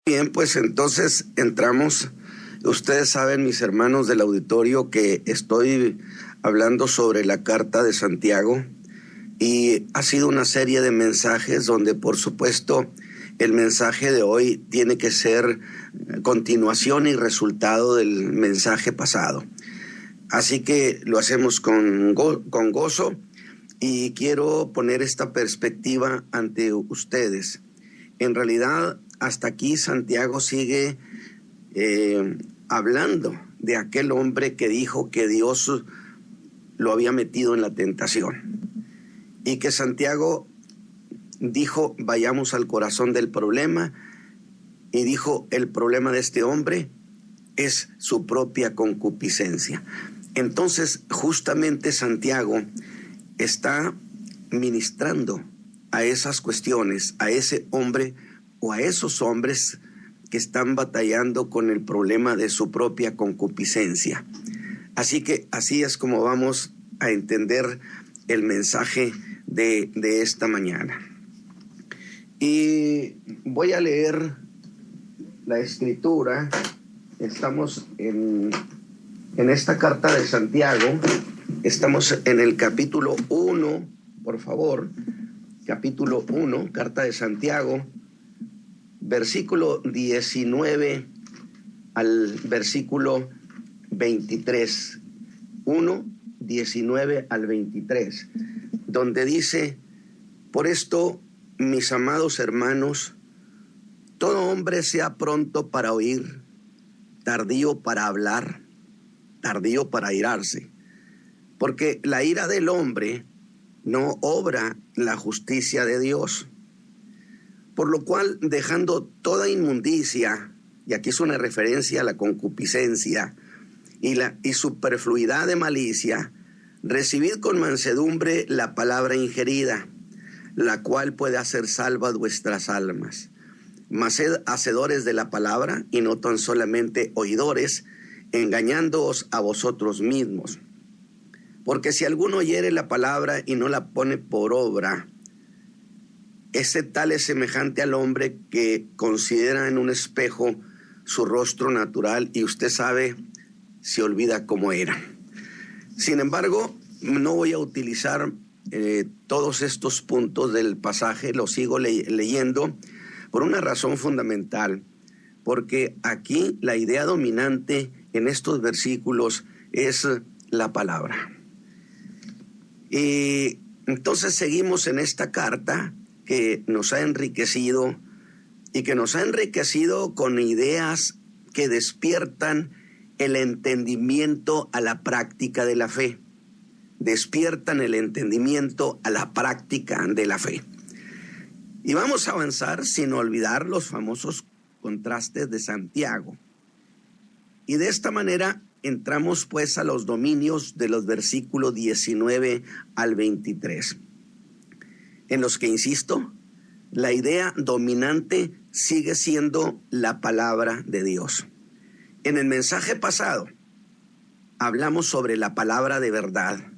Bien, pues entonces entramos. Ustedes saben, mis hermanos del auditorio, que estoy hablando sobre la carta de Santiago y ha sido una serie de mensajes donde, por supuesto, el mensaje de hoy tiene que ser continuación y resultado del mensaje pasado. Así que lo hacemos con gozo y quiero poner esta perspectiva ante ustedes. En realidad, hasta aquí Santiago sigue hablando de aquel hombre que dijo que Dios lo había metido en la tentación y que Santiago dijo: vayamos al corazón del problema, y dijo: el problema de este hombre es su propia concupiscencia. Entonces, justamente Santiago está ministrando a esas cuestiones, a ese hombre o a esos hombres que están batallando con el problema de su propia concupiscencia. Así que así es como vamos a entender el mensaje de esta mañana. Y voy a leer la escritura. Estamos en esta carta de Santiago. Estamos en el capítulo 1, por favor. Capítulo 1, carta de Santiago, versículo 19 al versículo 23. 1, 19 al 23, donde dice: por esto, mis amados hermanos, todo hombre sea pronto para oír, tardío para hablar, tardío para airarse, porque la ira del hombre no obra la justicia de Dios. Por lo cual, dejando toda inmundicia, y aquí es una referencia a la concupiscencia y superfluidad de malicia, recibid con mansedumbre la palabra ingerida, la cual puede hacer salvas vuestras almas. Mas sed hacedores de la palabra y no tan solamente oidores, engañándoos a vosotros mismos. Porque si alguno oyere la palabra y no la pone por obra, ese tal es semejante al hombre que considera en un espejo su rostro natural y usted sabe, se olvida cómo era. Sin embargo, no voy a utilizar todos estos puntos del pasaje, los sigo leyendo por una razón fundamental, porque aquí la idea dominante en estos versículos es la palabra. Y entonces seguimos en esta carta que nos ha enriquecido y que nos ha enriquecido con ideas que despiertan el entendimiento a la práctica de la fe. Despiertan el entendimiento a la práctica de la fe. Y vamos a avanzar sin olvidar los famosos contrastes de Santiago. Y de esta manera entramos pues a los dominios de los versículos 19 al 23, en los que, insisto, la idea dominante sigue siendo la palabra de Dios. En el mensaje pasado hablamos sobre la palabra de verdad,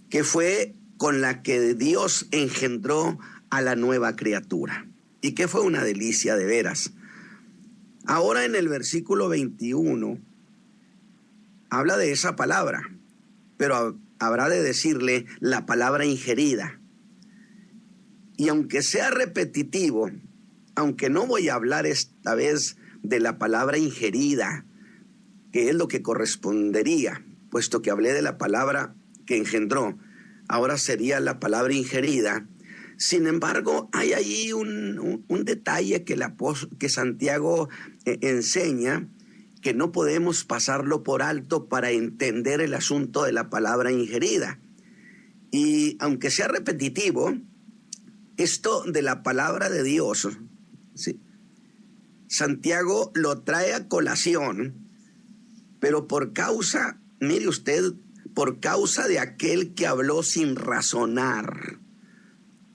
que fue con la que Dios engendró a la nueva criatura, y que fue una delicia de veras. Ahora en el versículo 21 habla de esa palabra, pero habrá de decirle la palabra ingerida. Y aunque sea repetitivo, aunque no voy a hablar esta vez de la palabra ingerida, que es lo que correspondería, puesto que hablé de la palabra que engendró, ahora sería la palabra ingerida. Sin embargo, hay ahí un detalle que Santiago enseña, que no podemos pasarlo por alto para entender el asunto de la palabra ingerida. Y aunque sea repetitivo, esto de la palabra de Dios, ¿sí?, Santiago lo trae a colación, pero por causa, mire usted, por causa de aquel que habló sin razonar.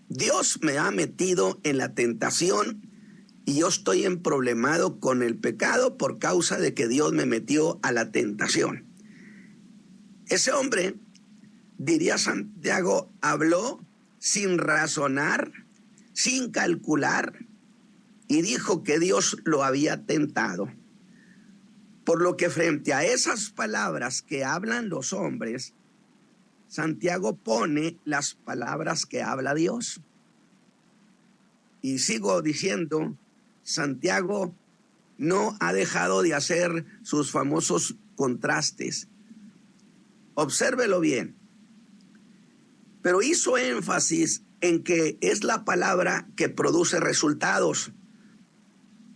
Dios me ha metido en la tentación y yo estoy emproblemado con el pecado por causa de que Dios me metió a la tentación. Ese hombre, diría Santiago, habló sin razonar, sin calcular, y dijo que Dios lo había tentado. Por lo que frente a esas palabras que hablan los hombres, Santiago pone las palabras que habla Dios. Y sigo diciendo, Santiago no ha dejado de hacer sus famosos contrastes. Obsérvelo bien. Pero hizo énfasis en que es la palabra que produce resultados.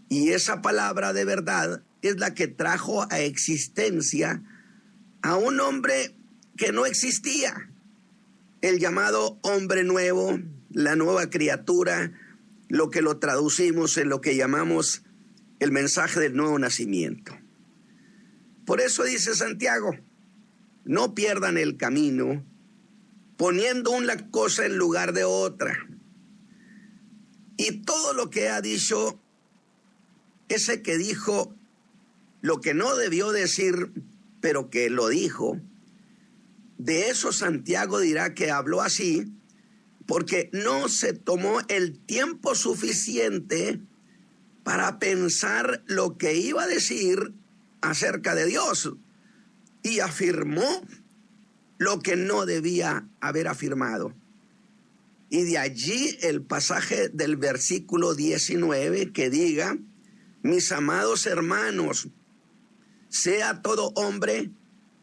Y esa palabra de verdad es la que trajo a existencia a un hombre que no existía. El llamado hombre nuevo, la nueva criatura, lo que lo traducimos en lo que llamamos el mensaje del nuevo nacimiento. Por eso dice Santiago, no pierdan el camino poniendo una cosa en lugar de otra. Y todo lo que ha dicho, ese que dijo lo que no debió decir, pero que lo dijo, de eso Santiago dirá que habló así, porque no se tomó el tiempo suficiente para pensar lo que iba a decir acerca de Dios, y afirmó lo que no debía haber afirmado. Y de allí el pasaje del versículo 19 que diga, mis amados hermanos, sea todo hombre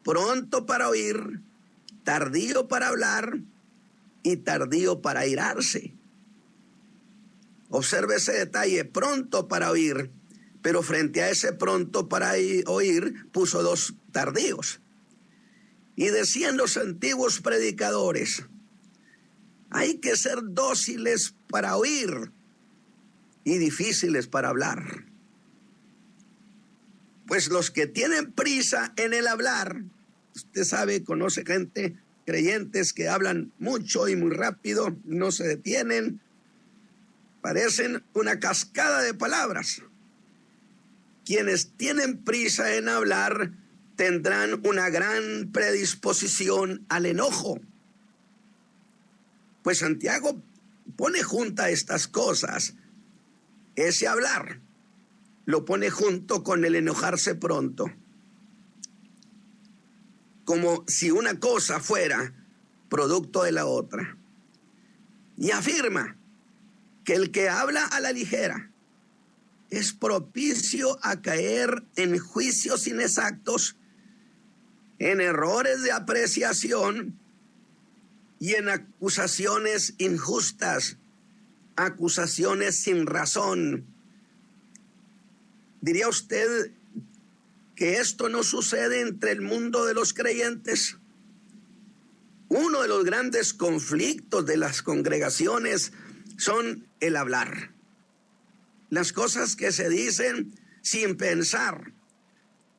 pronto para oír, tardío para hablar y tardío para airarse. Observe ese detalle, pronto para oír, pero frente a ese pronto para oír puso dos tardíos. Y decían los antiguos predicadores, hay que ser dóciles para oír y difíciles para hablar. Pues los que tienen prisa en el hablar, usted sabe, conoce gente, creyentes que hablan mucho y muy rápido, no se detienen, parecen una cascada de palabras. Quienes tienen prisa en hablar tendrán una gran predisposición al enojo. Pues Santiago pone juntas estas cosas, ese hablar, lo pone junto con el enojarse pronto, como si una cosa fuera producto de la otra. Y afirma que el que habla a la ligera es propicio a caer en juicios inexactos, en errores de apreciación y en acusaciones injustas, acusaciones sin razón. ¿Diría usted que esto no sucede entre el mundo de los creyentes? Uno de los grandes conflictos de las congregaciones son el hablar. Las cosas que se dicen sin pensar.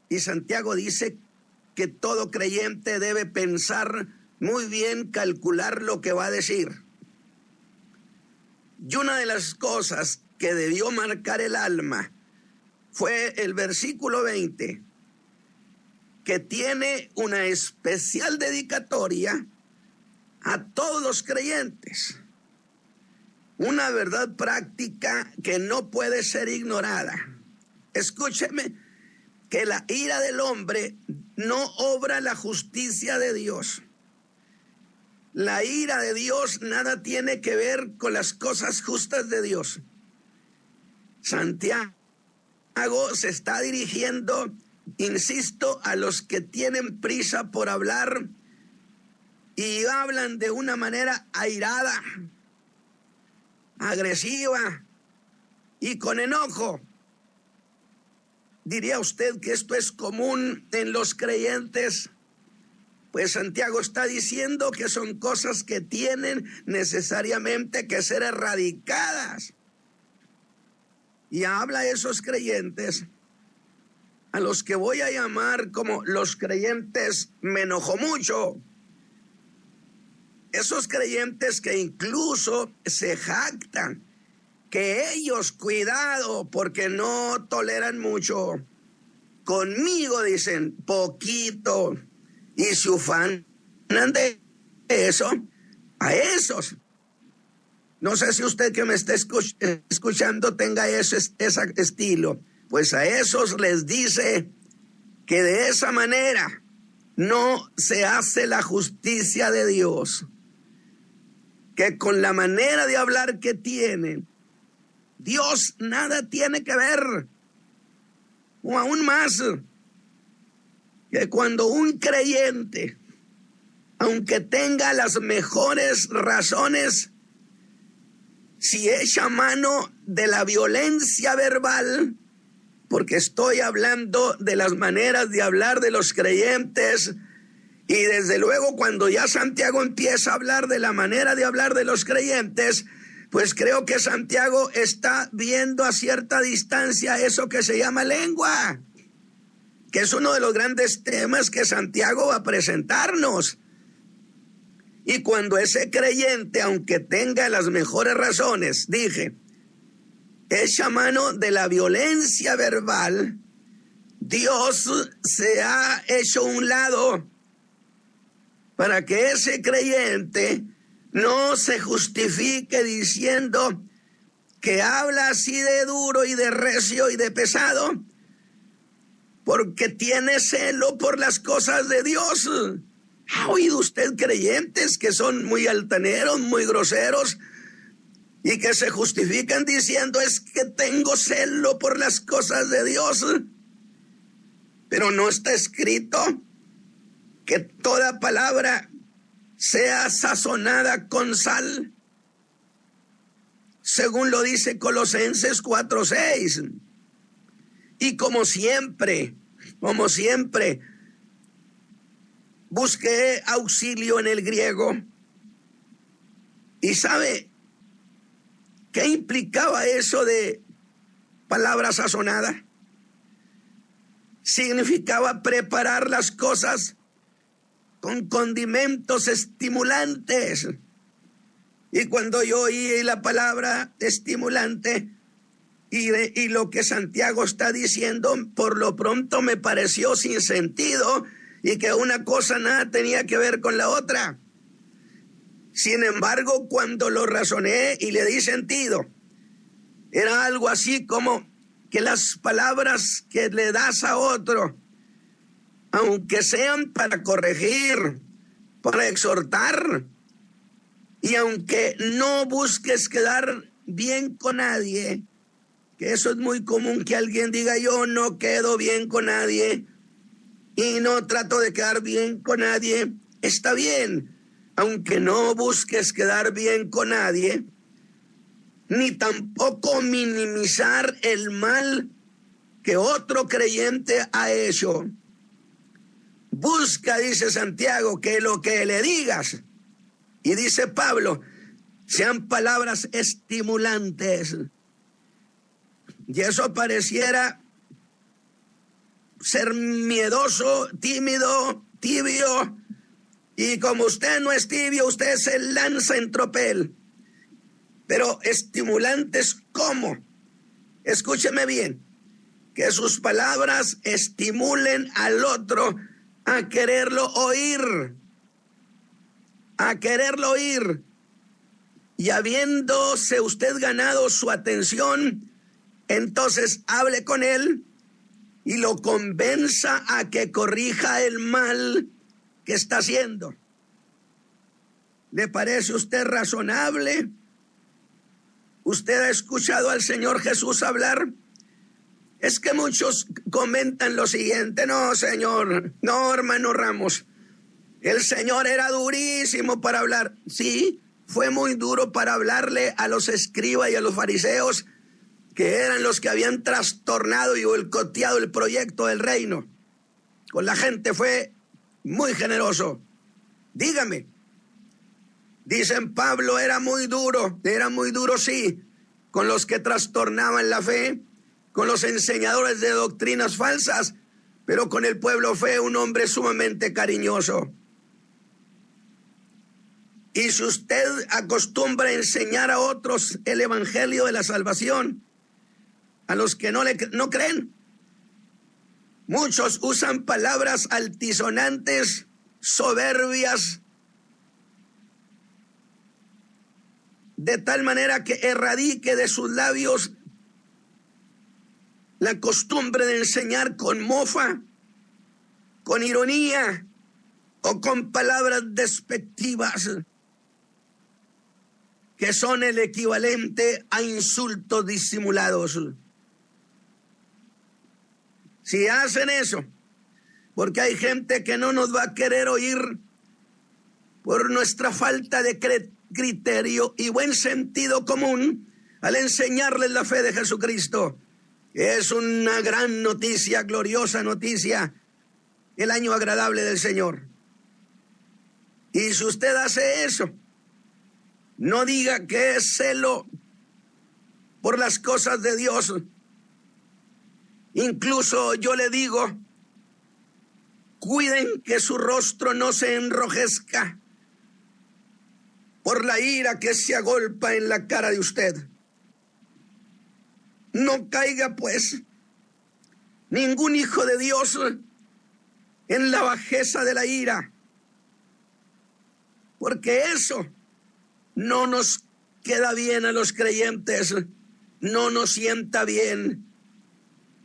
Y Santiago dice que todo creyente debe pensar muy bien, calcular lo que va a decir. Y una de las cosas que debió marcar el alma fue el versículo 20, que tiene una especial dedicatoria a todos los creyentes. Una verdad práctica que no puede ser ignorada. Escúcheme, que la ira del hombre no obra la justicia de Dios. La ira de Dios nada tiene que ver con las cosas justas de Dios. Santiago se está dirigiendo, insisto, a los que tienen prisa por hablar y hablan de una manera airada, agresiva y con enojo. ¿Diría usted que esto es común en los creyentes? Pues Santiago está diciendo que son cosas que tienen necesariamente que ser erradicadas. Y habla a esos creyentes, a los que voy a llamar como los creyentes me enojó mucho. Esos creyentes que incluso se jactan que ellos, cuidado, porque no toleran mucho. Conmigo dicen poquito y se ufanan de eso. A esos No sé si usted que me está escuchando tenga ese estilo. Pues a esos les dice que de esa manera no se hace la justicia de Dios. Que con la manera de hablar que tienen, Dios nada tiene que ver. O aún más, que cuando un creyente, aunque tenga las mejores razones, si echa mano de la violencia verbal, porque estoy hablando de las maneras de hablar de los creyentes, y desde luego cuando ya Santiago empieza a hablar de la manera de hablar de los creyentes, pues creo que Santiago está viendo a cierta distancia eso que se llama lengua, que es uno de los grandes temas que Santiago va a presentarnos. Y cuando ese creyente, aunque tenga las mejores razones, dije, echa mano de la violencia verbal, Dios se ha hecho un lado para que ese creyente no se justifique diciendo que habla así de duro y de recio y de pesado, porque tiene celo por las cosas de Dios. ¿Ha oído usted creyentes que son muy altaneros, muy groseros, y que se justifican diciendo es que tengo celo por las cosas de Dios? Pero no está escrito que toda palabra sea sazonada con sal, según lo dice Colosenses 4:6. Y como siempre, busqué auxilio en el griego. ¿Y sabe qué implicaba eso de palabra sazonada? Significaba preparar las cosas con condimentos estimulantes. Y cuando yo oí la palabra estimulante y lo que Santiago está diciendo, por lo pronto me pareció sin sentido y que una cosa nada tenía que ver con la otra. Sin embargo, cuando lo razoné y le di sentido, era algo así como que las palabras que le das a otro, aunque sean para corregir, para exhortar, y aunque no busques quedar bien con nadie, que eso es muy común que alguien diga yo no quedo bien con nadie y no trato de quedar bien con nadie, está bien, aunque no busques quedar bien con nadie, ni tampoco minimizar el mal que otro creyente ha hecho. Busca, dice Santiago, que lo que le digas, y dice Pablo, sean palabras estimulantes. Y eso pareciera ser miedoso, tímido, tibio, y como usted no es tibio, usted se lanza en tropel. Pero estimulantes, ¿cómo? Escúcheme bien, que sus palabras estimulen al otro a quererlo oír, y habiéndose usted ganado su atención, entonces hable con él y lo convenza a que corrija el mal que está haciendo. ¿Le parece a usted razonable? ¿Usted ha escuchado al Señor Jesús hablar? Es que muchos comentan lo siguiente, no, Señor, no, hermano Ramos, el Señor era durísimo para hablar. Sí, fue muy duro para hablarle a los escribas y a los fariseos, que eran los que habían trastornado y boicoteado el proyecto del reino. Con la gente fue muy generoso. Dígame, dicen Pablo era muy duro sí, con los que trastornaban la fe, con los enseñadores de doctrinas falsas, pero con el pueblo fue un hombre sumamente cariñoso. Y si usted acostumbra a enseñar a otros el evangelio de la salvación, a los que no creen, muchos usan palabras altisonantes, soberbias, de tal manera que erradique de sus labios la costumbre de enseñar con mofa, con ironía o con palabras despectivas, que son el equivalente a insultos disimulados. Si hacen eso, porque hay gente que no nos va a querer oír por nuestra falta de criterio y buen sentido común al enseñarles la fe de Jesucristo. Es una gran noticia, gloriosa noticia, el año agradable del Señor. Y si usted hace eso, no diga que es celo por las cosas de Dios. Incluso yo le digo, cuiden que su rostro no se enrojezca por la ira que se agolpa en la cara de usted. No caiga, pues, ningún hijo de Dios en la bajeza de la ira, porque eso no nos queda bien a los creyentes, no nos sienta bien.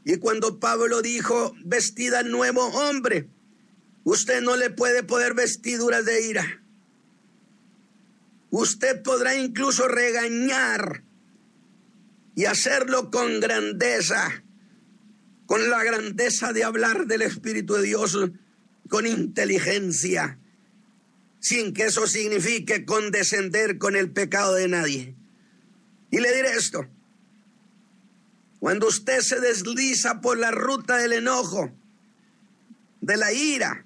Y cuando Pablo dijo, vestida al nuevo hombre, usted no le puede poner vestiduras de ira. Usted podrá incluso regañar y hacerlo con grandeza, con la grandeza de hablar del Espíritu de Dios, con inteligencia, sin que eso signifique condescender con el pecado de nadie. Y le diré esto, cuando usted se desliza por la ruta del enojo, de la ira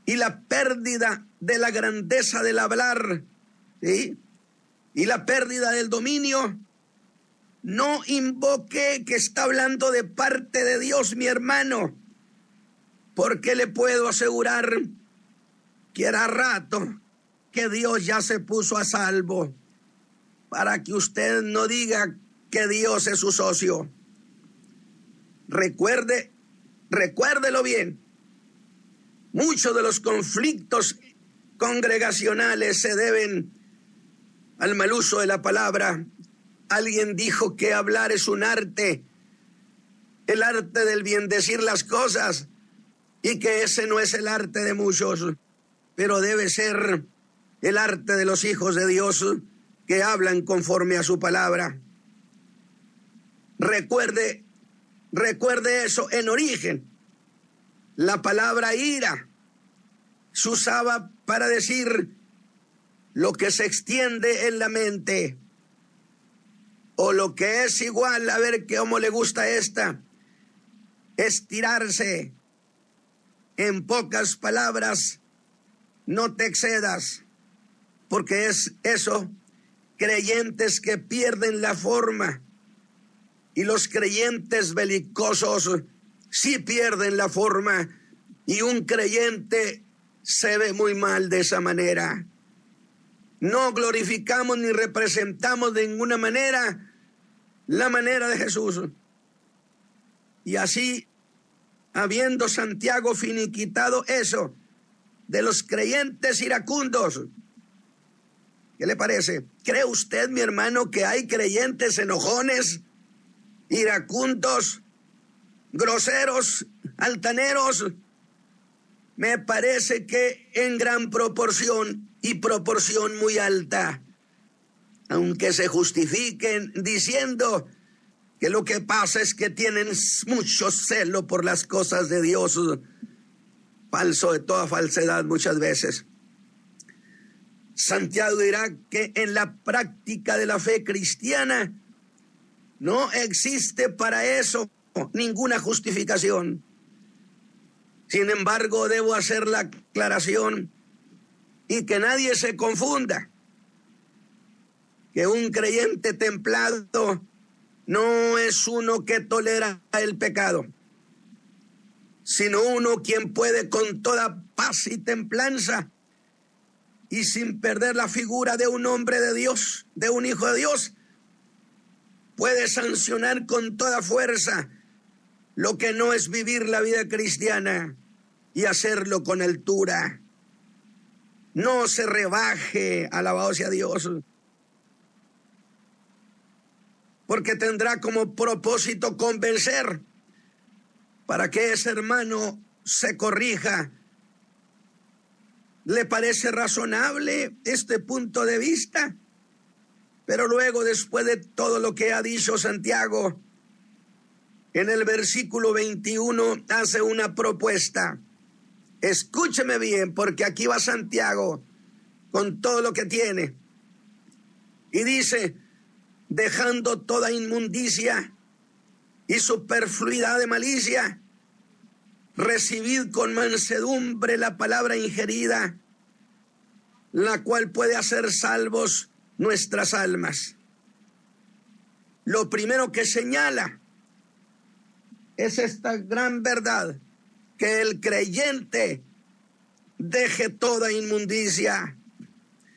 y la pérdida de la grandeza del hablar, ¿sí?, y la pérdida del dominio, no invoque que está hablando de parte de Dios, mi hermano, porque le puedo asegurar que hará rato que Dios ya se puso a salvo, para que usted no diga que Dios es su socio. Recuérdelo bien. Muchos de los conflictos congregacionales se deben al mal uso de la palabra. Alguien dijo que hablar es un arte, el arte del bien decir las cosas, y que ese no es el arte de muchos, pero debe ser el arte de los hijos de Dios que hablan conforme a su palabra. Recuerde eso. En origen, la palabra ira se usaba para decir lo que se extiende en la mente, o lo que es igual, a ver cómo le gusta esta, estirarse. En pocas palabras, no te excedas, porque es eso, creyentes que pierden la forma, y los creyentes belicosos sí pierden la forma, y un creyente se ve muy mal de esa manera. No glorificamos ni representamos de ninguna manera la manera de Jesús. Y así, habiendo Santiago finiquitado eso de los creyentes iracundos, ¿qué le parece? ¿Cree usted, mi hermano, que hay creyentes enojones, iracundos, groseros, altaneros? Me parece que en gran proporción, y proporción muy alta, aunque se justifiquen diciendo que lo que pasa es que tienen mucho celo por las cosas de Dios, falso de toda falsedad muchas veces. Santiago dirá que en la práctica de la fe cristiana no existe para eso ninguna justificación. Sin embargo, debo hacer la aclaración y que nadie se confunda, que un creyente templado no es uno que tolera el pecado, sino uno quien puede con toda paz y templanza y sin perder la figura de un hombre de Dios, de un hijo de Dios, puede sancionar con toda fuerza lo que no es vivir la vida cristiana y hacerlo con altura. No se rebaje, alabado sea Dios. porque tendrá como propósito convencer para que ese hermano se corrija. ¿Le parece razonable este punto de vista? Pero luego, después de todo lo que ha dicho Santiago, en el versículo 21 hace una propuesta. Escúcheme bien, porque aquí va Santiago con todo lo que tiene. Y dice, dejando toda inmundicia y superfluidad de malicia, recibid con mansedumbre la palabra ingerida, la cual puede hacer salvos nuestras almas. Lo primero que señala es esta gran verdad, que el creyente deje toda inmundicia.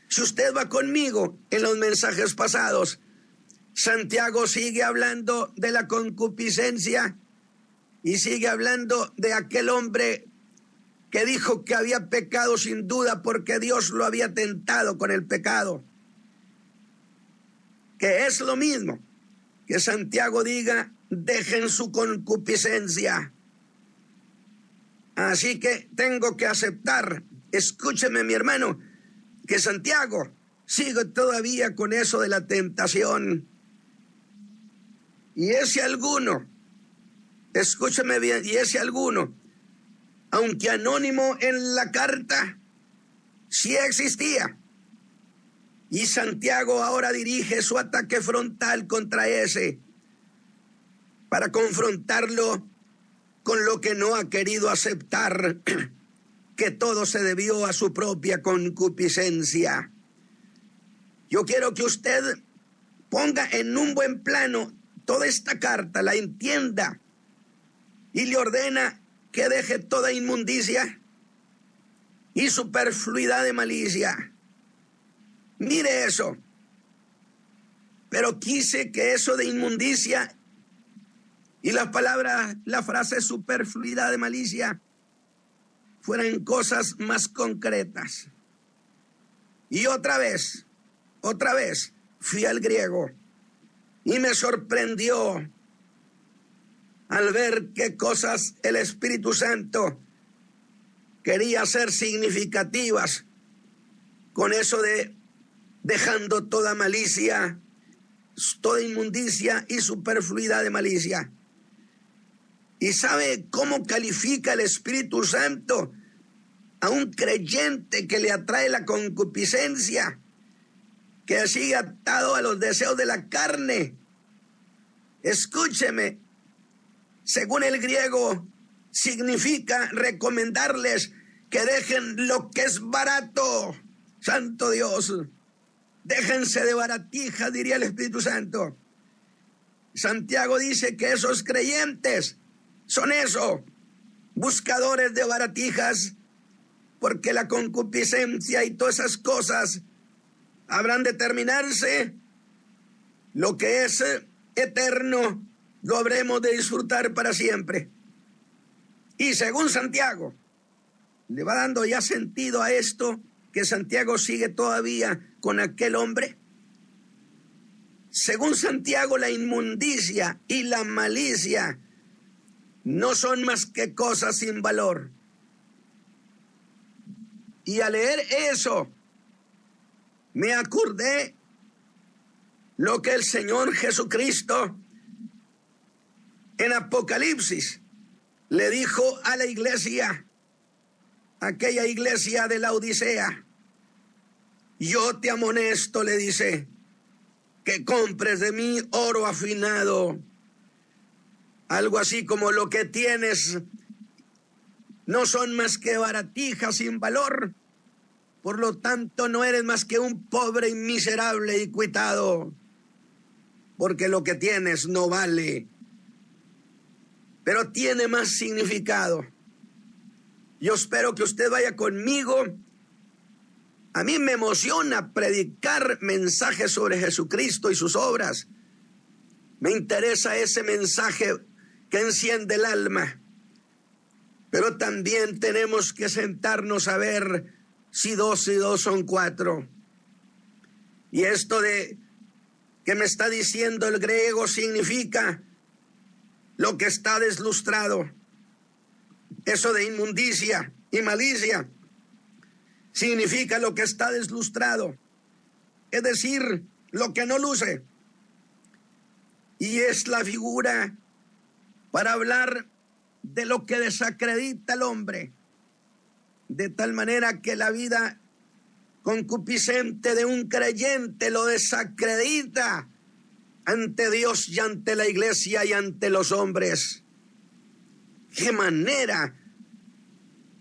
Si usted va conmigo en los mensajes pasados, Santiago sigue hablando de la concupiscencia y sigue hablando de aquel hombre que dijo que había pecado sin duda porque Dios lo había tentado con el pecado. Que es lo mismo que Santiago diga, dejen su concupiscencia. Así que tengo que aceptar, escúcheme mi hermano, que Santiago sigue todavía con eso de la tentación. Y ese alguno, escúcheme bien, y ese alguno, aunque anónimo en la carta, sí existía. Y Santiago ahora dirige su ataque frontal contra ese, para confrontarlo con lo que no ha querido aceptar, que todo se debió a su propia concupiscencia. Yo quiero que usted ponga en un buen plano toda esta carta, la entienda, y le ordena que deje toda inmundicia y superfluidad de malicia. Mire eso. Pero quise que eso de inmundicia y la frase superfluidad de malicia fueran cosas más concretas. Y otra vez, fui al griego y me sorprendió al ver qué cosas el Espíritu Santo quería hacer significativas con eso de dejando toda malicia, toda inmundicia y superfluidad de malicia. ¿Y sabe cómo califica el Espíritu Santo a un creyente que le atrae la concupiscencia, que sigue atado a los deseos de la carne? Escúcheme, según el griego, significa recomendarles que dejen lo que es barato. Santo Dios, déjense de baratijas, diría el Espíritu Santo. Santiago dice que esos creyentes son eso, buscadores de baratijas, porque la concupiscencia y todas esas cosas habrán de terminarse. Lo que es eterno lo habremos de disfrutar para siempre. Y según Santiago, le va dando ya sentido a esto, que Santiago sigue todavía con aquel hombre. Según Santiago, la inmundicia y la malicia no son más que cosas sin valor. Y al leer eso, me acordé lo que el Señor Jesucristo en Apocalipsis le dijo a la iglesia, aquella iglesia de la Odisea. Yo te amonesto, le dice, que compres de mí oro afinado. Algo así como lo que tienes no son más que baratijas sin valor. Por lo tanto, no eres más que un pobre y miserable y cuitado, porque lo que tienes no vale. Pero tiene más significado. Yo espero que usted vaya conmigo. A mí me emociona predicar mensajes sobre Jesucristo y sus obras. Me interesa ese mensaje que enciende el alma. Pero también tenemos que sentarnos a ver si 2 y 2 son 4. Y esto de que me está diciendo el griego significa lo que está deslustrado. Eso de inmundicia y malicia significa lo que está deslustrado, es decir, lo que no luce. Y es la figura para hablar de lo que desacredita al hombre, de tal manera que la vida concupiscente de un creyente lo desacredita ante Dios y ante la iglesia y ante los hombres. Qué manera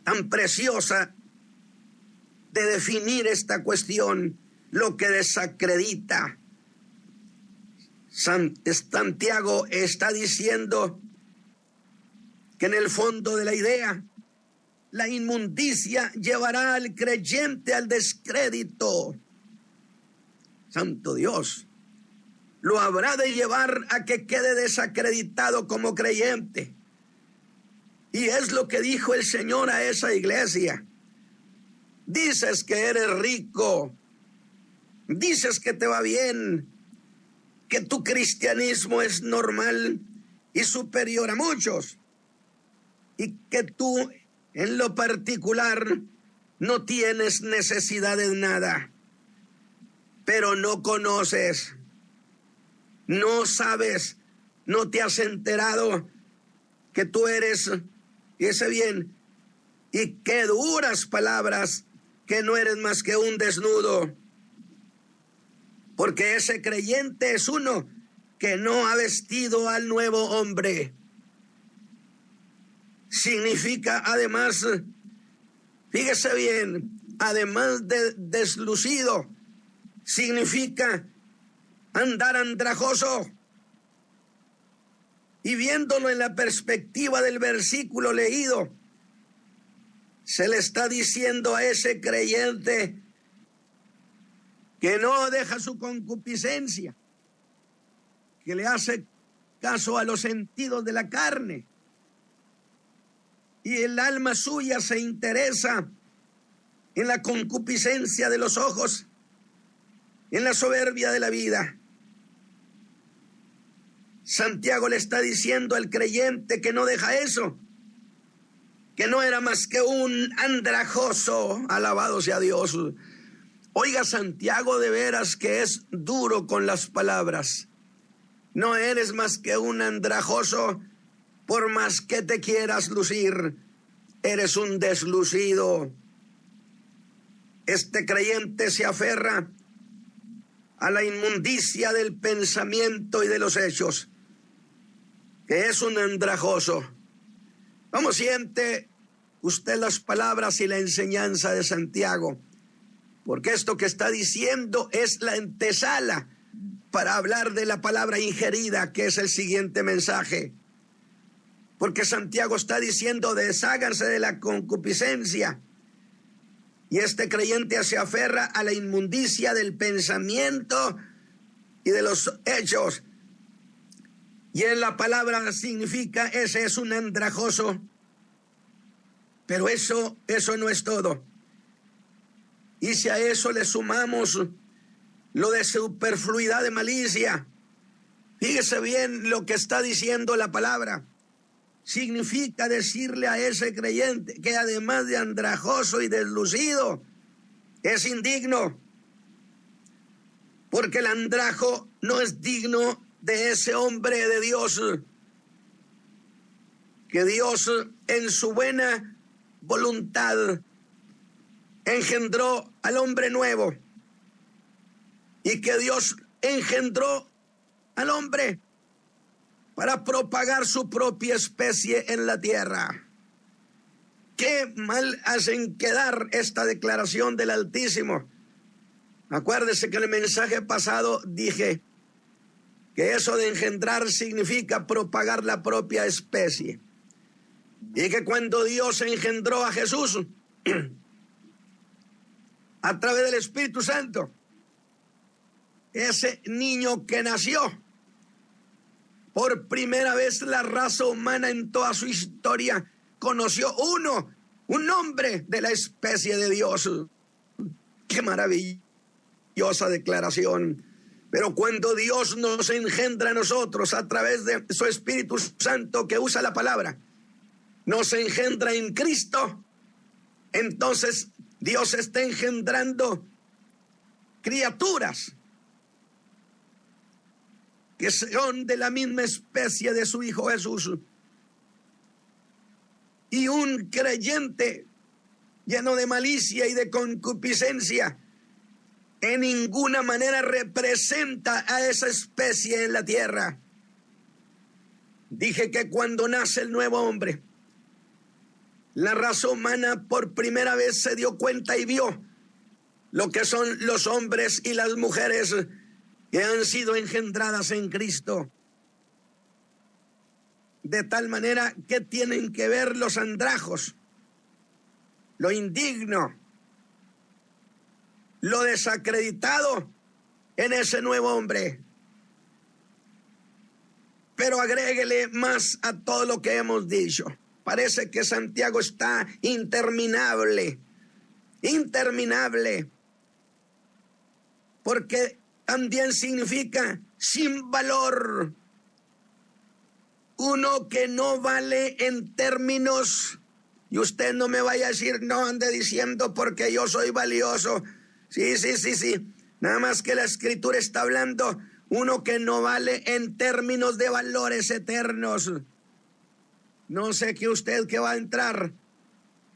tan preciosa de definir esta cuestión, lo que desacredita. Santiago está diciendo que en el fondo de la idea, la inmundicia llevará al creyente al descrédito. Santo Dios, lo habrá de llevar a que quede desacreditado como creyente. Y es lo que dijo el Señor a esa iglesia. Dices que eres rico, dices que te va bien, que tu cristianismo es normal y superior a muchos, y que tú en lo particular no tienes necesidad de nada, pero no conoces, no sabes, no te has enterado que tú eres, fíjese bien, y qué duras palabras, que no eres más que un desnudo. Porque ese creyente es uno que no ha vestido al nuevo hombre. Significa además, fíjese bien, además de deslucido, significa andar andrajoso. Y viéndolo en la perspectiva del versículo leído, se le está diciendo a ese creyente que no deja su concupiscencia, que le hace caso a los sentidos de la carne, y el alma suya se interesa en la concupiscencia de los ojos, en la soberbia de la vida. Santiago le está diciendo al creyente que no deja eso, que no era más que un andrajoso, alabado sea Dios. Oiga, Santiago, de veras que es duro con las palabras. No eres más que un andrajoso, por más que te quieras lucir, eres un deslucido. Este creyente se aferra a la inmundicia del pensamiento y de los hechos, que es un andrajoso. ¿Cómo siente usted las palabras y la enseñanza de Santiago? Porque esto que está diciendo es la antesala para hablar de la palabra ingerida, que es el siguiente mensaje. Porque Santiago está diciendo, desháganse de la concupiscencia. Y este creyente se aferra a la inmundicia del pensamiento y de los hechos. Y en la palabra significa, ese es un andrajoso. Pero eso no es todo. Y si a eso le sumamos lo de superfluidad de malicia, fíjese bien lo que está diciendo la palabra. Significa decirle a ese creyente que además de andrajoso y deslucido, es indigno. Porque el andrajo no es digno de ese hombre de Dios, que Dios en su buena voluntad engendró al hombre nuevo, y que Dios engendró al hombre para propagar su propia especie en la tierra. Qué mal hacen quedar esta declaración del Altísimo. Acuérdese que en el mensaje pasado dije que eso de engendrar significa propagar la propia especie. Y que cuando Dios engendró a Jesús a través del Espíritu Santo, ese niño que nació, por primera vez la raza humana en toda su historia conoció un hombre de la especie de Dios. Qué maravillosa declaración. Pero cuando Dios nos engendra a nosotros a través de su Espíritu Santo que usa la palabra, nos engendra en Cristo, entonces Dios está engendrando criaturas que son de la misma especie de su Hijo Jesús. Y un creyente lleno de malicia y de concupiscencia en ninguna manera representa a esa especie en la tierra. Dije que cuando nace el nuevo hombre, la raza humana por primera vez se dio cuenta y vio lo que son los hombres y las mujeres que han sido engendradas en Cristo. De tal manera que tienen que ver los andrajos, lo indigno, lo desacreditado en ese nuevo hombre. Pero agréguele más a todo lo que hemos dicho. Parece que Santiago está interminable, porque también significa sin valor, uno que no vale en términos, y usted no me vaya a decir, no ande diciendo porque yo soy valioso. Sí, nada más que la Escritura está hablando, uno que no vale en términos de valores eternos. No sé que usted que va a entrar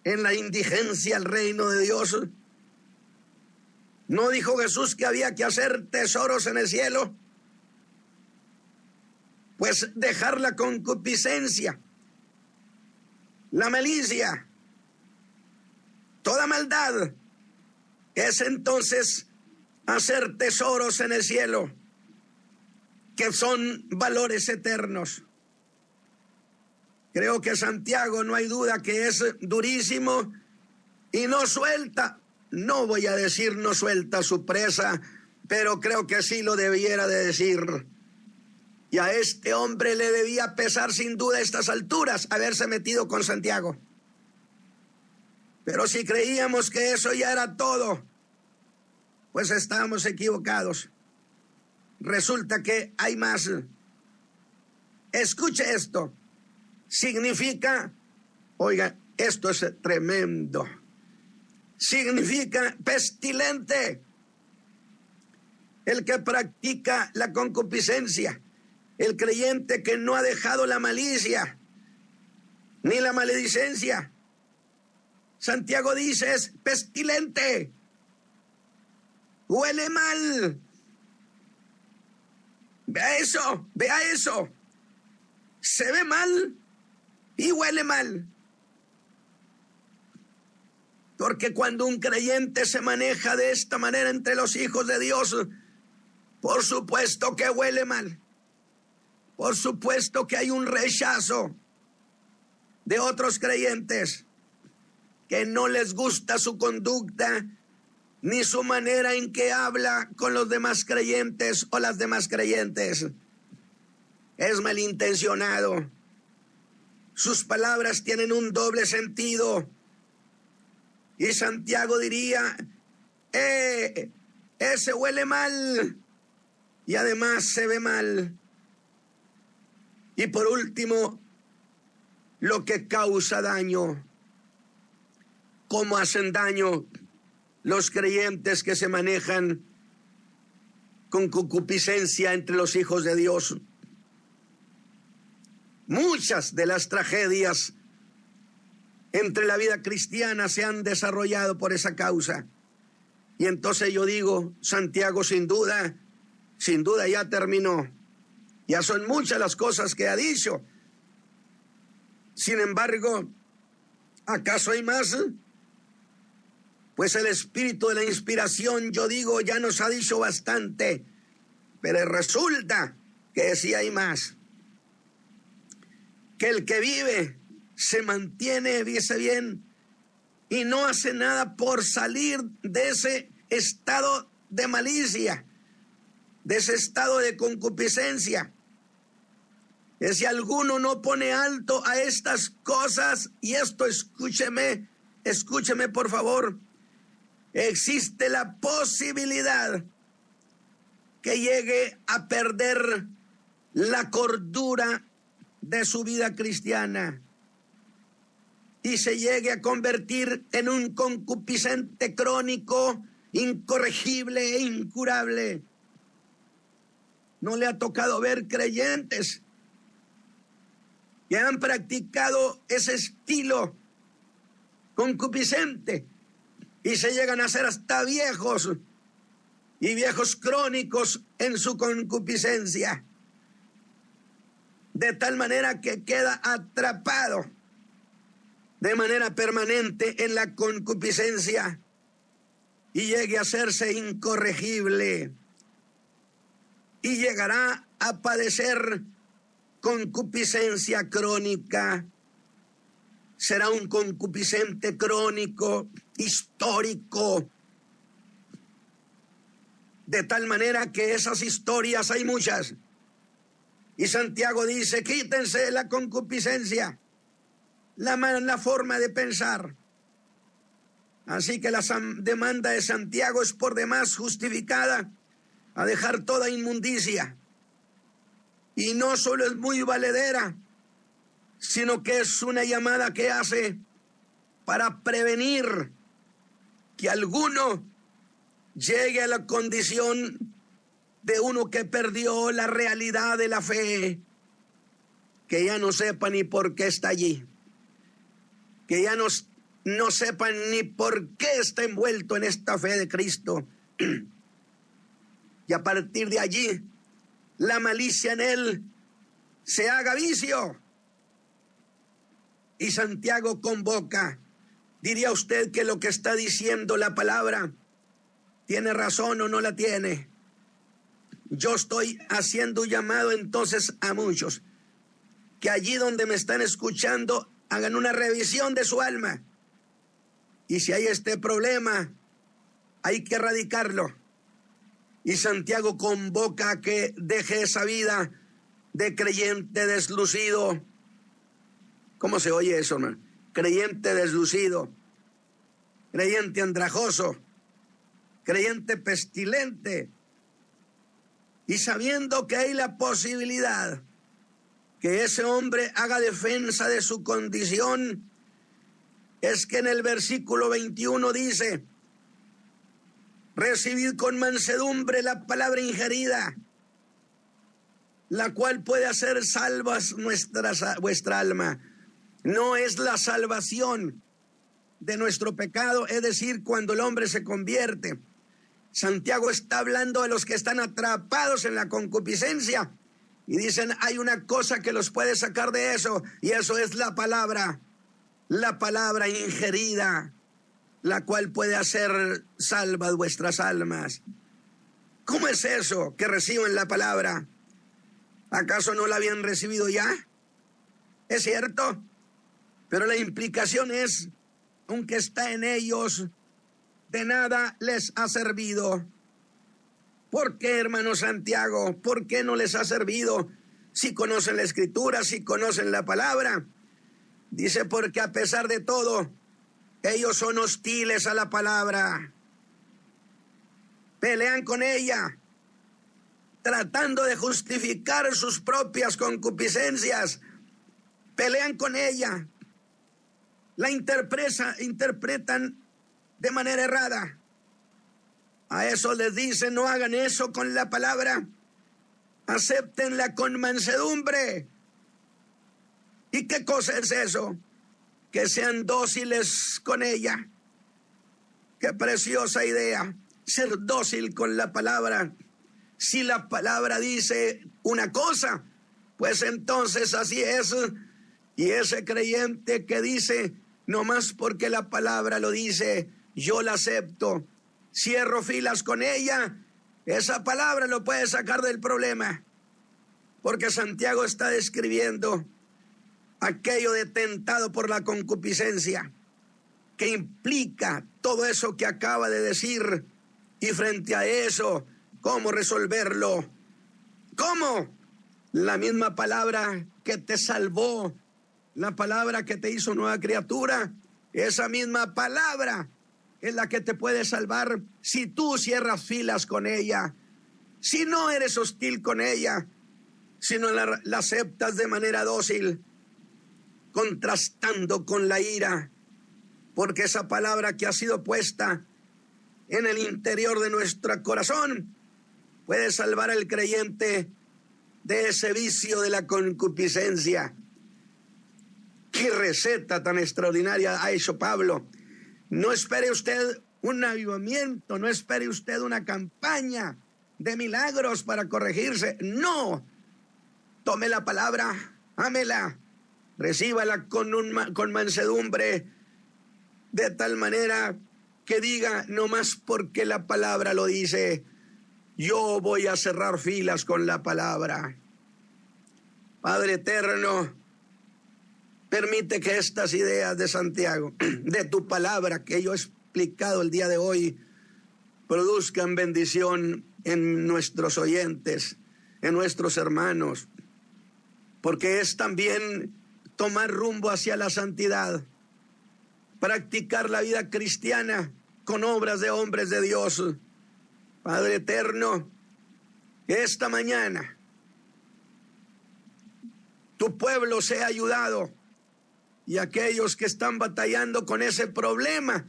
en la indigencia al reino de Dios. ¿No dijo Jesús que había que hacer tesoros en el cielo? Pues dejar la concupiscencia, la malicia, toda maldad, es entonces hacer tesoros en el cielo, que son valores eternos. Creo que Santiago, no hay duda que es durísimo y no suelta. No voy a decir no suelta su presa, pero creo que sí lo debiera de decir. Y a este hombre le debía pesar sin duda a estas alturas haberse metido con Santiago. Pero si creíamos que eso ya era todo, pues estábamos equivocados. Resulta que hay más. Escuche esto. Significa, oiga, esto es tremendo. Significa pestilente. El que practica la concupiscencia, el creyente que no ha dejado la malicia ni la maledicencia. Santiago dice es pestilente. Huele mal. Vea eso. Se ve mal y huele mal. Porque cuando un creyente se maneja de esta manera entre los hijos de Dios, por supuesto que huele mal. Por supuesto que hay un rechazo de otros creyentes que no les gusta su conducta ni su manera en que habla con los demás creyentes o las demás creyentes. Es malintencionado. Sus palabras tienen un doble sentido. Y Santiago diría, ese huele mal y además se ve mal. Y por último, lo que causa daño. ¿Cómo hacen daño los creyentes que se manejan con concupiscencia entre los hijos de Dios? Muchas de las tragedias entre la vida cristiana se han desarrollado por esa causa. Y entonces yo digo, Santiago sin duda ya terminó. Ya son muchas las cosas que ha dicho. Sin embargo, ¿acaso hay más? Pues el espíritu de la inspiración, yo digo, ya nos ha dicho bastante. Pero resulta que sí hay más. Que el que vive se mantiene, fíjese bien, y no hace nada por salir de ese estado de malicia, de ese estado de concupiscencia. Que si alguno no pone alto a estas cosas, y esto escúcheme por favor, existe la posibilidad que llegue a perder la cordura de su vida cristiana y se llegue a convertir en un concupiscente crónico, incorregible e incurable. ¿No le ha tocado ver creyentes que han practicado ese estilo concupiscente y se llegan a ser hasta viejos y viejos crónicos en su concupiscencia, de tal manera que queda atrapado de manera permanente en la concupiscencia y llegue a hacerse incorregible y llegará a padecer concupiscencia crónica? Será un concupiscente crónico, histórico, de tal manera que esas historias hay muchas. Y Santiago dice, quítense la concupiscencia, la mala forma de pensar. Así que la demanda de Santiago es por demás justificada a dejar toda inmundicia. Y no solo es muy valedera, sino que es una llamada que hace para prevenir que alguno llegue a la condición de uno que perdió la realidad de la fe, que ya no sepa ni por qué está allí, que ya no sepan ni por qué está envuelto en esta fe de Cristo. Y a partir de allí, la malicia en él se haga vicio. Y Santiago convoca, ¿diría usted que lo que está diciendo la palabra tiene razón o no la tiene? Yo estoy haciendo un llamado entonces a muchos, que allí donde me están escuchando hagan una revisión de su alma. Y si hay este problema, hay que erradicarlo. Y Santiago convoca a que deje esa vida de creyente deslucido. ¿Cómo se oye eso, hermano? Creyente deslucido, creyente andrajoso, creyente pestilente. Y sabiendo que hay la posibilidad que ese hombre haga defensa de su condición, es que en el versículo 21 dice, recibid con mansedumbre la palabra ingerida, la cual puede hacer salvas vuestra alma. No es la salvación de nuestro pecado, es decir, cuando el hombre se convierte. Santiago está hablando de los que están atrapados en la concupiscencia y dicen, hay una cosa que los puede sacar de eso, y eso es la palabra ingerida, la cual puede hacer salvas vuestras almas. ¿Cómo es eso que reciben la palabra? ¿Acaso no la habían recibido ya? Es cierto, pero la implicación es, aunque está en ellos, de nada les ha servido. ¿Por qué, hermano Santiago? ¿Por qué no les ha servido? Si conocen la Escritura, si conocen la palabra. Dice, porque a pesar de todo, ellos son hostiles a la palabra. Pelean con ella, tratando de justificar sus propias concupiscencias. Pelean con ella. La interpretan de manera errada. A eso les dice, no hagan eso con la palabra, acéptenla con mansedumbre. ¿Y qué cosa es eso? Que sean dóciles con ella. Qué preciosa idea, ser dócil con la palabra. Si la palabra dice una cosa, pues entonces así es. Y ese creyente que dice, nomás porque la palabra lo dice, yo la acepto, cierro filas con ella, esa palabra lo puede sacar del problema. Porque Santiago está describiendo aquello de tentado por la concupiscencia, que implica todo eso que acaba de decir, y frente a eso, ¿cómo resolverlo? ¿Cómo? La misma palabra que te salvó, la palabra que te hizo nueva criatura, esa misma palabra es la que te puede salvar si tú cierras filas con ella, Si no eres hostil con ella, sino la aceptas de manera dócil, contrastando con la ira, porque esa palabra que ha sido puesta en el interior de nuestro corazón puede salvar al creyente de ese vicio de la concupiscencia. ¡Qué receta tan extraordinaria ha hecho Pablo! No espere usted un avivamiento, no espere usted una campaña de milagros para corregirse. No, tome la palabra, ámela, recíbala con mansedumbre, de tal manera que diga, no más porque la palabra lo dice, yo voy a cerrar filas con la palabra. Padre eterno, permite que estas ideas de Santiago, de tu palabra que yo he explicado el día de hoy, produzcan bendición en nuestros oyentes, en nuestros hermanos, porque es también tomar rumbo hacia la santidad, practicar la vida cristiana con obras de hombres de Dios. Padre eterno, que esta mañana tu pueblo sea ayudado y aquellos que están batallando con ese problema,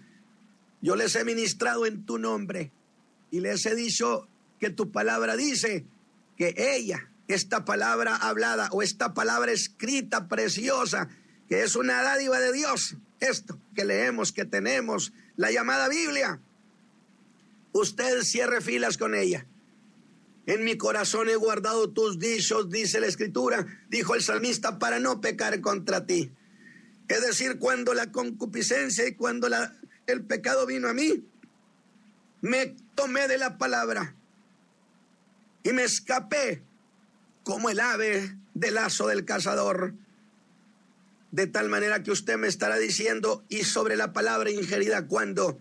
yo les he ministrado en tu nombre y les he dicho que tu palabra dice que esta palabra hablada o esta palabra escrita preciosa, que es una dádiva de Dios, esto que leemos, que tenemos, la llamada Biblia, usted cierre filas con ella. En mi corazón he guardado tus dichos, dice la Escritura, dijo el salmista, para no pecar contra ti. Es decir, cuando la concupiscencia y cuando el pecado vino a mí, me tomé de la palabra y me escapé como el ave del lazo del cazador. De tal manera que usted me estará diciendo, y sobre la palabra ingerida, ¿cuándo?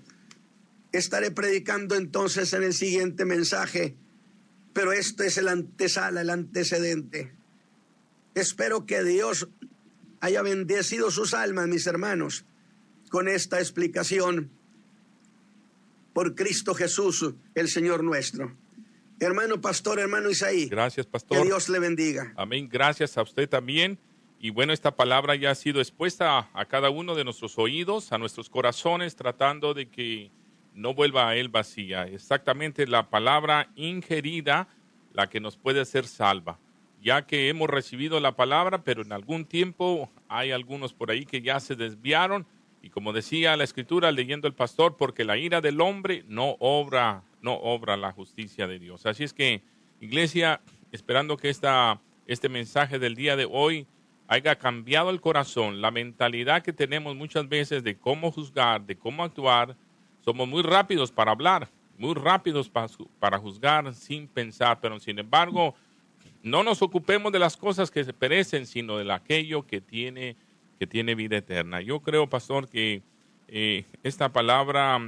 Estaré predicando entonces en el siguiente mensaje. Pero esto es el antesala, el antecedente. Espero que Dios haya bendecido sus almas, mis hermanos, con esta explicación. Por Cristo Jesús, el Señor nuestro. Hermano pastor, hermano Isaí. Gracias, pastor. Que Dios le bendiga. Amén. Gracias a usted también. Y bueno, esta palabra ya ha sido expuesta a cada uno de nuestros oídos, a nuestros corazones, tratando de que no vuelva a él vacía. Exactamente la palabra ingerida, la que nos puede hacer salva. Ya que hemos recibido la palabra, pero en algún tiempo hay algunos por ahí que ya se desviaron. Y como decía la Escritura, leyendo el pastor, porque la ira del hombre no obra la justicia de Dios. Así es que, iglesia, esperando que este mensaje del día de hoy haya cambiado el corazón, la mentalidad que tenemos muchas veces de cómo juzgar, de cómo actuar. Somos muy rápidos para hablar, muy rápidos para juzgar sin pensar, pero sin embargo, no nos ocupemos de las cosas que se perecen, sino de aquello que tiene vida eterna. Yo creo, pastor, que esta palabra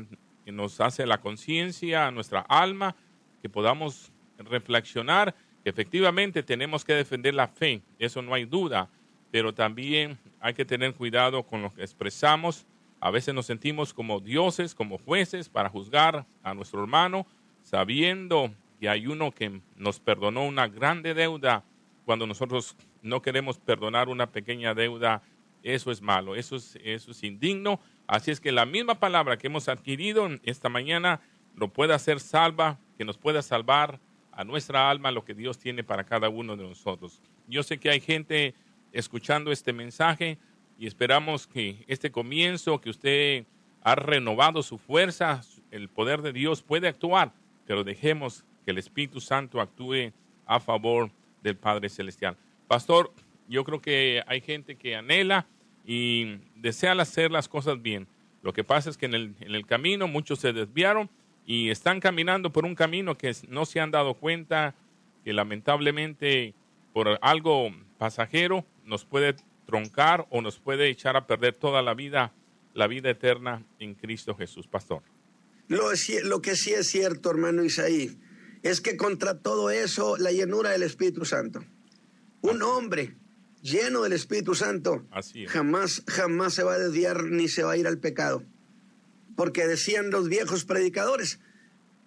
nos hace la conciencia a nuestra alma, que podamos reflexionar que efectivamente tenemos que defender la fe, eso no hay duda, pero también hay que tener cuidado con lo que expresamos. A veces nos sentimos como dioses, como jueces para juzgar a nuestro hermano, sabiendo que hay uno que nos perdonó una grande deuda. Cuando nosotros no queremos perdonar una pequeña deuda, eso es malo, eso es indigno. Así es que la misma palabra que hemos adquirido esta mañana lo puede hacer salva, que nos pueda salvar a nuestra alma lo que Dios tiene para cada uno de nosotros. Yo sé que hay gente escuchando este mensaje y esperamos que este comienzo, que usted ha renovado su fuerza, el poder de Dios puede actuar, pero dejemos que el Espíritu Santo actúe a favor del Padre Celestial. Pastor, yo creo que hay gente que anhela y desea hacer las cosas bien. Lo que pasa es que en el camino muchos se desviaron y están caminando por un camino que no se han dado cuenta que lamentablemente por algo pasajero nos puede troncar o nos puede echar a perder toda la vida eterna en Cristo Jesús, pastor. Lo que sí es cierto, hermano Isaí, es que contra todo eso, la llenura del Espíritu Santo. Un hombre lleno del Espíritu Santo jamás se va a desviar ni se va a ir al pecado. Porque decían los viejos predicadores,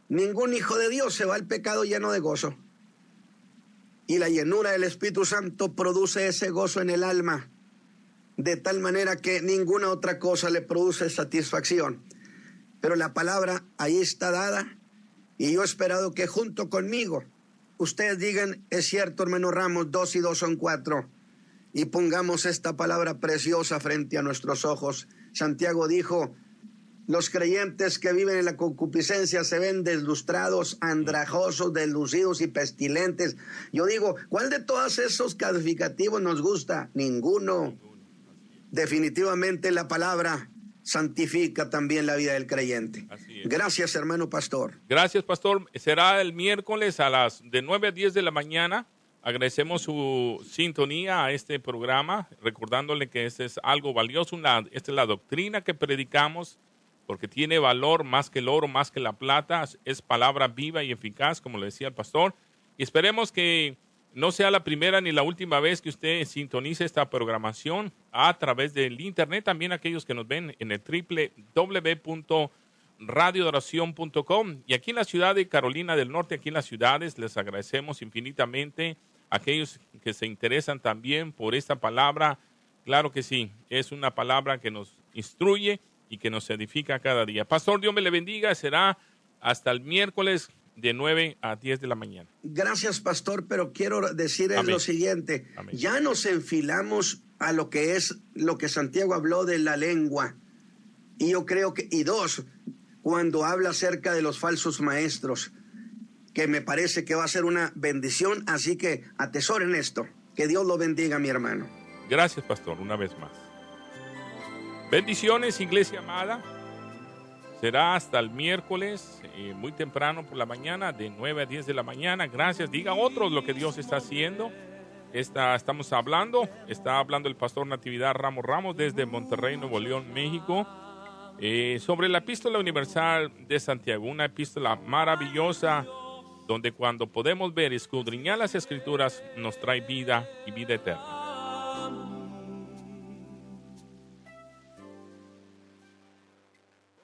Ningún hijo de Dios se va al pecado lleno de gozo. Y la llenura del Espíritu Santo produce ese gozo en el alma, de tal manera que ninguna otra cosa le produce satisfacción. Pero la palabra ahí está dada, y yo he esperado que junto conmigo ustedes digan, es cierto, hermano Ramos, 2 y 2 son 4, y pongamos esta palabra preciosa frente a nuestros ojos. Santiago dijo, los creyentes que viven en la concupiscencia se ven deslustrados, andrajosos, deslucidos y pestilentes. Yo digo, ¿cuál de todos esos calificativos nos gusta? Ninguno. Definitivamente la palabra santifica también la vida del creyente. Gracias, hermano pastor. Gracias, pastor. Será el miércoles de 9 a 10 de la mañana. Agradecemos su sintonía a este programa, recordándole que este es algo valioso. Esta es la doctrina que predicamos, porque tiene valor más que el oro, más que la plata. Es palabra viva y eficaz, como le decía el pastor. Y esperemos que no sea la primera ni la última vez que usted sintonice esta programación a través del internet. También aquellos que nos ven en el www.radiodoración.com. Y aquí en la ciudad de Carolina del Norte, aquí en las ciudades, les agradecemos infinitamente a aquellos que se interesan también por esta palabra. Claro que sí, es una palabra que nos instruye y que nos edifica cada día. Pastor, Dios me le bendiga. Será hasta el miércoles de 9 a 10 de la mañana. Gracias, pastor, pero quiero decirles Amén. lo siguiente. Amén. Ya nos enfilamos a lo que es lo que Santiago habló de la lengua. Y yo creo que, y dos, cuando habla acerca de los falsos maestros, que me parece que va a ser una bendición, así que atesoren esto. Que Dios lo bendiga, mi hermano. Gracias, pastor, una vez más. Bendiciones, iglesia amada. Será hasta el miércoles, muy temprano por la mañana, de 9 a 10 de la mañana. Gracias. Diga a otros lo que Dios está haciendo. Está hablando el pastor Natividad Ramos desde Monterrey, Nuevo León, México, sobre la epístola universal de Santiago, una epístola maravillosa, donde cuando podemos ver, escudriñar las Escrituras, nos trae vida y vida eterna.